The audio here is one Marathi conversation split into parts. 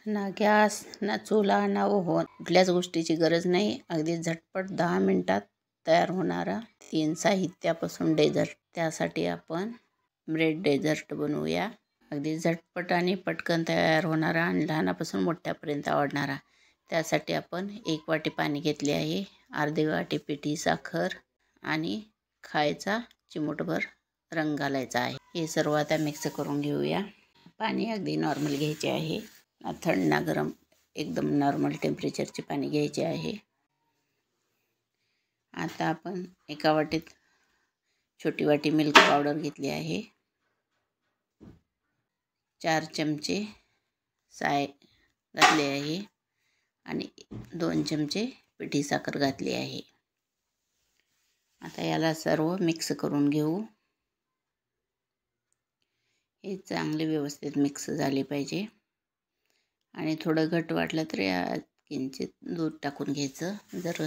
ना गॅस, ना चुला, ना ओव्हन, कुठल्याच गोष्टीची गरज नाही. अगदी झटपट 10 मिनिटात तयार होणारा 3 साहित्यापासून डेझर्ट. त्यासाठी आपण ब्रेड डेझर्ट बनवूया. अगदी झटपट आणि पटकन तयार होणारा आणि लहानापासून मोठ्यापर्यंत आवडणारा. त्यासाठी आपण 1 वाटी पाणी घेतले आहे, अर्धी वाटी पिठी साखर आणि खायचा चिमूटभर रंग घालायचा आहे. हे सर्व आता मिक्स करून घेऊया. पाणी अगदी नॉर्मल घ्यायचे आहे. ना थंड ना गरम, एकदम नॉर्मल टेम्परेचरचे पाणी घ्यायचे आहे. आता आपण एका वाटीत छोटी वाटी मिल्क पावडर घेतली आहे. 4 चमचे साय घातले आहे आणि 2 चमचे पिठी साखर घातली आहे. आता याला सर्व मिक्स करून घेऊ. हे चांगले व्यवस्थित मिक्स झाले पाहिजे आणि थोडं घट वाटलं तर किंचित दूध टाकून घ्यायचं. जर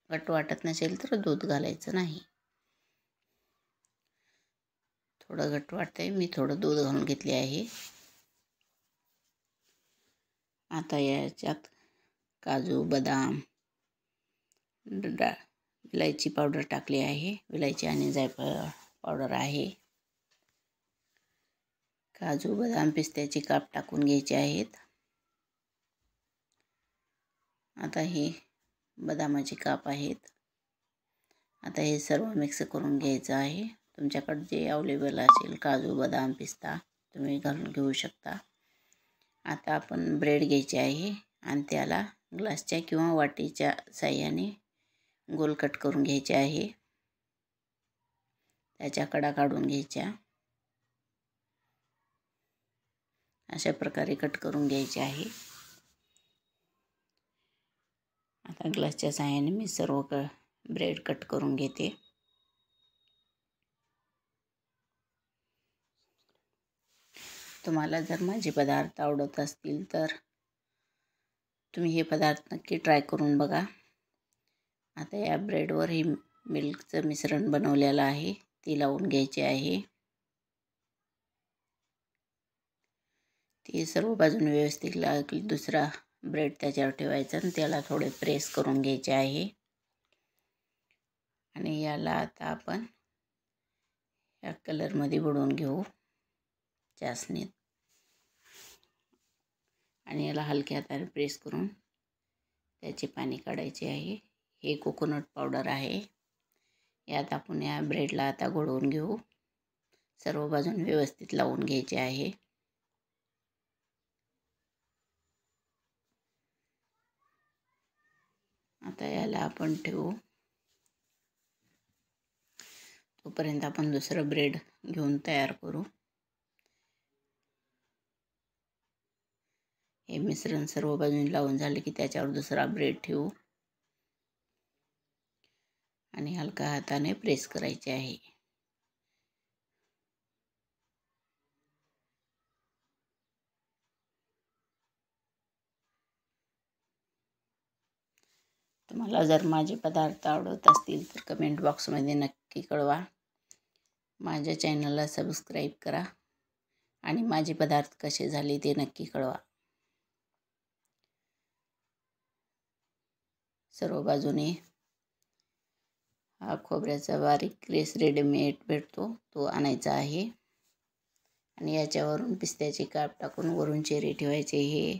घट वाटत नसेल तर दूध घालायचं नाही. थोडं घट वाटतंय, मी थोडं दूध घालून घेतले आहे. आता याच्यात काजू, बदाम, विलायची पावडर टाकली आहे. विलायची आणि जायफळ पावडर आहे. काजू, बदाम, पिस्त्याचे काप टाकून घ्यायचे आहेत. आता हे बदामाचे काप आहेत. आता हे सर्व मिक्स करून घ्यायचं आहे. तुमच्याकडे जे अवेलेबल असेल काजू, बदाम, पिस्ता तुम्ही घालून घेऊ शकता. आता आपण ब्रेड घ्यायचे आहे आणि त्याला ग्लासच्या किंवा वाटीच्या साहाय्याने गोल कट करून घ्यायचे आहे. त्याच्या कडा काढून घ्यायच्या. अशा प्रकारे कट करून घ्यायचे आहे. आता ग्लासच्या साहाय्याने मी सर्व ब्रेड कट करून घेते. तुम्हाला जर माझे पदार्थ आवडत असतील तर तुम्ही हे पदार्थ नक्की ट्राय करून बघा. आता या ब्रेडवर हे मिल्कचं मिश्रण बनवलेलं आहे ती लावून घ्यायची आहे. ती सर्व बाजूने व्यवस्थित लागली. दुसरा ब्रेड त्याच्यावर ठेवायचा आणि त्याला थोडे प्रेस करून घ्यायचे आहे. आणि याला आता आपण या कलरमध्ये बुडवून घेऊ चासणीत आणि याला हलक्या हाताने प्रेस करून त्याचे पाणी काढायचे आहे. हे कोकोनट पावडर आहे. यात आपण या ब्रेडला आता घोळवून घेऊ. सर्व बाजूने व्यवस्थित लावून घ्यायचे आहे. आता याला आपण ठेवू. तोपर्यंत आपण दुसरं ब्रेड घेऊन तयार करू. हे मिश्रण सर्व बाजूने लावून झाले की त्याच्यावर दुसरा ब्रेड ठेवू आणि हलका हाताने प्रेस करायचे आहे. तुम्हाला जर माझे पदार्थ आवडत असतील तर कमेंट बॉक्समध्ये नक्की कळवा. माझ्या चॅनलला सबस्क्राईब करा आणि माझे पदार्थ कसे झाले ते नक्की कळवा. सर्व बाजूने हा खोबऱ्याचा बारीक रेस रेडीमेड भेटतो तो आणायचा आहे आणि याच्यावरून पिस्त्याचे काप टाकून वरून चेरी ठेवायचे. हे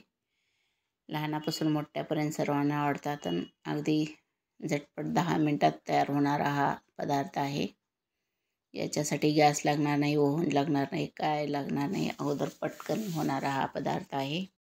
लहानापासून मोठ्यापर्यंत सर्वांना आवडतात आणि अगदी झटपट 10 मिनिटात तयार होणारा हा पदार्थ आहे. याच्यासाठी गॅस लागणार नाही, ओव्हन लागणार नाही, काय लागणार नाही. अगोदर पटकन होणारा हा पदार्थ आहे.